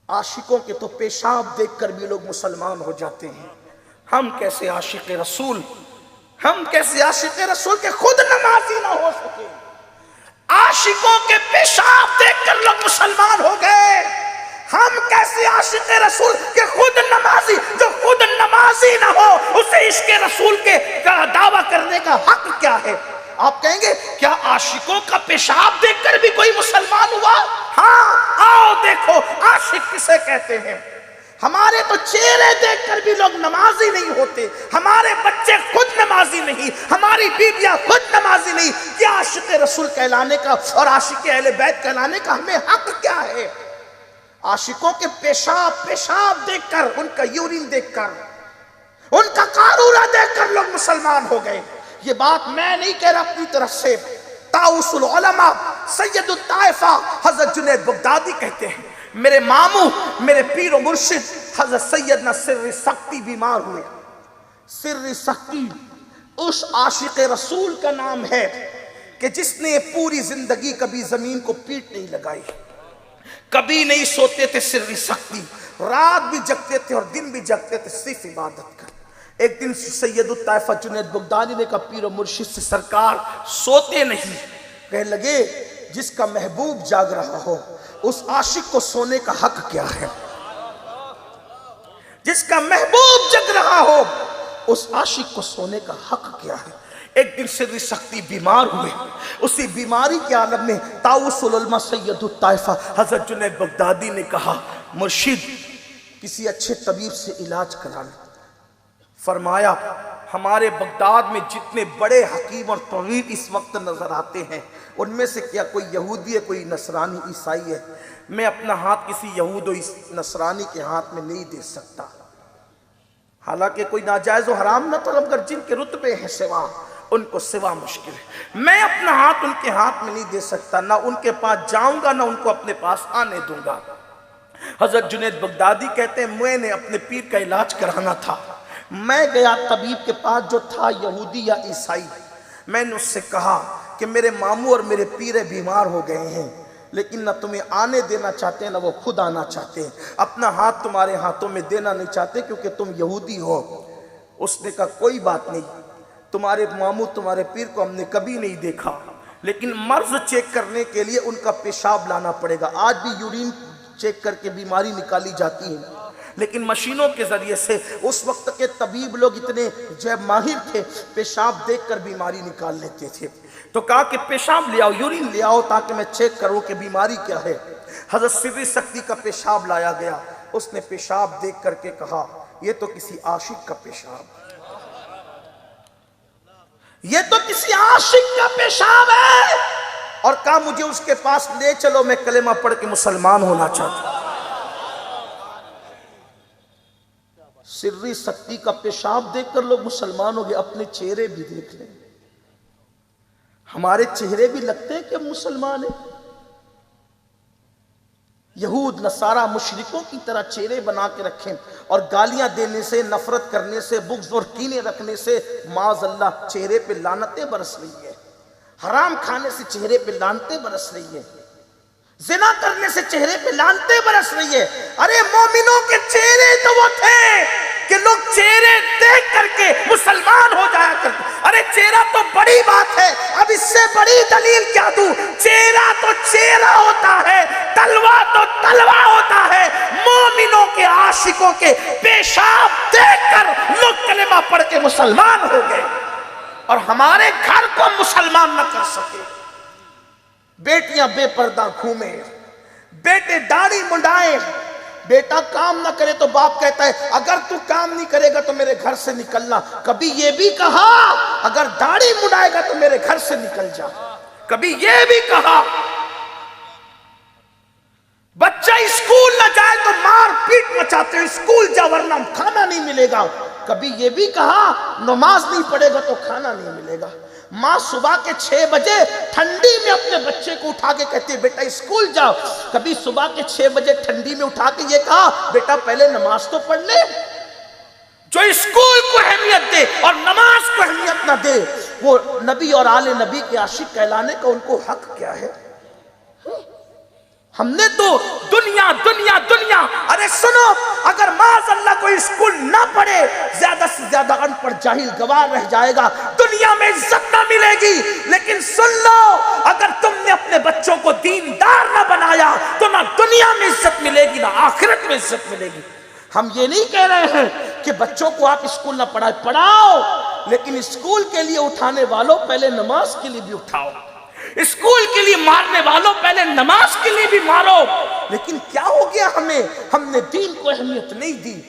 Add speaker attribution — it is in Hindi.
Speaker 1: आशिकों के तो पेशाब देखकर भी लोग मुसलमान हो जाते हैं। हम कैसे आशिक रसूल, हम कैसे आशिक रसूल के खुद नमाजी ना हो सके। आशिकों के पेशाब देखकर लोग मुसलमान हो गए। हम कैसे आशिक रसूल के खुद नमाजी, जो खुद नमाजी ना हो उसे इश्क रसूल के दावा करने का हक क्या है? आप कहेंगे क्या आशिकों का पेशाब देखकर भी कोई मुसलमान हुआ? हाँ, आओ देखो आशिक किसे कहते हैं। हमारे तो चेहरे देखकर भी लोग नमाजी नहीं होते, हमारे बच्चे खुद नमाजी नहीं, हमारी बीबियां खुद नमाजी नहीं। क्या आशिक रसूल कहलाने का और आशिक अहले बैत कहलाने का हमें हक क्या है? आशिकों के पेशाब देखकर, उनका यूरिन देखकर, उनका कारूरा देखकर लोग मुसलमान हो गए। ये बात मैं नहीं कह रहा अपनी तरफ से, ताउसुल उलमा सैयदुत ताइफा हजरत जुनैद बगदादी कहते हैं, मेरे मामू मेरे पीर और मुर्शिद हजरत सैयदना सिर्र सख्ती बीमार हुए। सिर्र सख्ती उस आशिक रसूल का नाम है कि जिसने पूरी जिंदगी कभी जमीन को पीठ नहीं लगाई, कभी नहीं सोते थे। सिर्र सख्ती रात भी जगते थे और दिन भी जगते थे सिर्फ इबादत कर। एक दिन सैयदुत ताइफा जुनैद बगदादी ने कहा पीर और मुर्शिद से सरकार सोते नहीं। कहने लगे जिसका महबूब जाग रहा हो उस आशिक को सोने का हक क्या है? जिसका महबूब जग रहा हो उस आशिक को सोने का हक क्या है? एक दिन सिर्र सख्ती बीमार हुए। उसी बीमारी के आलम में ताउसुल उलमा सैयदुत ताइफा हजरत जुनैद बगदादी ने कहा मुर्शिद किसी अच्छे तबीब से इलाज करा लो। फरमाया हमारे बगदाद में जितने बड़े हकीम और तबीब इस वक्त नजर आते हैं उनमें से क्या कोई यहूदी है, कोई नसरानी ईसाई है? मैं अपना हाथ किसी यहूद और नसरानी के हाथ में नहीं दे सकता। हालांकि कोई नाजायज और हराम न तलबगर जिनके रुतबे हैं सिवा, उनको सिवा मुश्किल है। मैं अपना हाथ उनके हाथ में नहीं दे सकता, ना उनके पास जाऊंगा ना उनको अपने पास आने दूंगा। हजरत जुनैद बगदादी कहते हैं मैंने अपने पीर का इलाज कराना था। मैं गया तबीब के पास जो था यहूदी या ईसाई। मैंने उससे कहा कि मेरे मामू और मेरे पीर बीमार हो गए हैं, लेकिन ना तुम्हें आने देना चाहते हैं ना वो खुद आना चाहते हैं, अपना हाथ तुम्हारे हाथों में देना नहीं चाहते क्योंकि तुम यहूदी हो। उसने कहा कोई बात नहीं, तुम्हारे मामू तुम्हारे पीर को हमने कभी नहीं देखा, लेकिन मर्ज चेक करने के लिए उनका पेशाब लाना पड़ेगा। आज भी यूरिन चेक करके बीमारी निकाली जाती है, लेकिन मशीनों के जरिए से। उस वक्त के तबीब लोग इतने जो माहिर थे, पेशाब देखकर बीमारी निकाल लेते थे। तो कहा कि पेशाब ले आओ, यूरिन ले आओ ताकि मैं चेक करूं कि बीमारी क्या है। हजरत सिर्र सख्ती का पेशाब लाया गया। उसने पेशाब देख करके कहा यह तो किसी आशिक का पेशाब, ये तो किसी आशिक का पेशाब है। और कहा मुझे उसके पास ले चलो, मैं कलेमा पढ़ के मुसलमान होना चाहता हूं। सिर्री सख्ती का पेशाब देखकर लोग मुसलमान हो गए। अपने चेहरे भी देख लें, हमारे चेहरे भी लगते हैं कि मुसलमान है। यहूद नसारा मुशरिकों की तरह चेहरे बना के रखें और गालियां देने से, नफरत करने से, बुग़्ज़ और कीने रखने से माज़अल्लाह चेहरे पे लानतें बरस रही है। हराम खाने से चेहरे पे लानतें बरस रही है। जिना करने से चेहरे पे लानतें बरस रही है। अरे मोमिनों के चेहरे तो वो थे कि लोग चेहरे देख करके मुसलमान हो जाया करते। अरे चेहरा तो बड़ी बात है, अब इससे बड़ी दलील क्या दूं? चेहरा तो चेहरा होता है, तलवा तो तलवा होता है। मोमिनों के आशिकों के पेशाब देखकर लोग कलेमा पढ़ के मुसलमान हो गए और हमारे घर को मुसलमान न कर सके। बेटियां बेपर्दा घूमे, बेटे दाढ़ी मुंडाए, बेटा काम ना करे तो बाप कहता है अगर तू काम नहीं करेगा तो मेरे घर से निकलना। कभी ये भी कहा अगर दाढ़ी मुंडाएगा तो मेरे घर से निकल जा। कभी ये भी कहा बच्चा स्कूल ना जाए तो मार पीट मचाते हो, स्कूल जा वरना खाना नहीं मिलेगा। कभी ये भी कहा नमाज नहीं पढ़ेगा तो खाना नहीं मिलेगा। माँ सुबह के 6 बजे ठंडी में अपने बच्चे को उठा के कहती है बेटा स्कूल जाओ। कभी सुबह के 6 बजे ठंडी में उठा के ये कहा बेटा पहले नमाज तो पढ़ ले। जो स्कूल को अहमियत दे और नमाज को अहमियत ना दे वो नबी और आले नबी के आशिक कहलाने का उनको हक क्या है? हमने तो दुनिया दुनिया दुनिया अरे सुनो, अगर माज़अल्लाह कोई स्कूल ना पढ़े, ज्यादा से ज्यादा अनपढ़ जाहिल गवार रह जाएगा, दुनिया में इज्जत ना मिलेगी। लेकिन सुन लो, अगर तुमने अपने बच्चों को दीनदार ना बनाया तो ना दुनिया में इज्जत मिलेगी ना आखिरत में इज्जत मिलेगी। हम ये नहीं कह रहे हैं कि बच्चों को आप स्कूल ना पढ़ाओ, लेकिन स्कूल के लिए उठाने वालों पहले नमाज के लिए भी उठाओ, स्कूल के लिए मारने वालों पहले नमाज के लिए भी मारो। लेकिन क्या हो गया, हमने दीन को अहमियत नहीं दी।